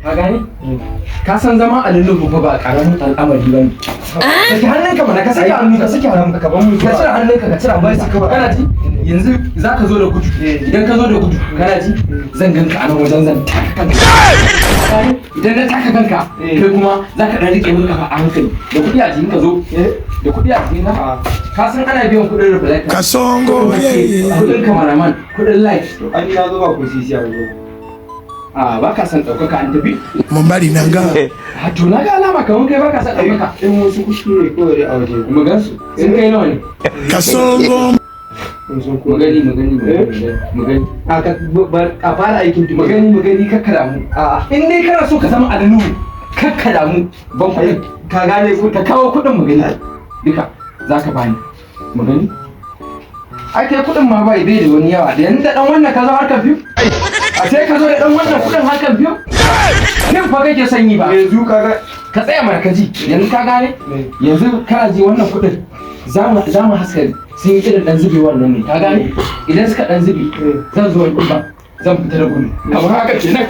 ka gane ka san zama a lullubu fa ba karamin al'amari bane saki hannunka mana ka saki hannunka saki hannunka ka ban mu ka cire hannunka ka cire bai saka ba kana ji yanzu zaka zo da gudu idan ka zo da gudu kana ji zan ganka a nan wajen zan taka kanka idan na taka kanka kai kuma zaka dan rike mun kafa a hankali da kudi a jikin ka zo da kudi a jikin ka ka san ana biyan kudin reflector Kasongo kudin cameraman kudin light an ya zo ba ku sisi a wajen a ba ka san ɗaukaka an tafi Mambari nanga a to na ga alama kamar kai ba ka san ɗaukaka in wasu kuskure kawai a waje mu gan su sun kai nawa ne Kasongo mu gani a fara aikin tu mu gani kakkada mu in dai kana so ka zama adalu kakkada mu ban kuɗin ka gane ku ka kawo kuɗin mu gani duka za ka bani mu gani ai kai kuɗin ma bai da wani yawa da yanzu da ɗan wannan ka zo harkar biyu a sai ka zo da ɗan wannan kuɗin harkar biyu kin fa kake sanyi ba yanzu kaga ka tsaya mana ka ji yanzu ka gane yanzu kana ji wannan kuɗin za mu haska sun yi irin ɗan zubi wannan ne ka gane idan suka ɗan zubi zan zo wani ba zan fita da gudu kamar haka kenan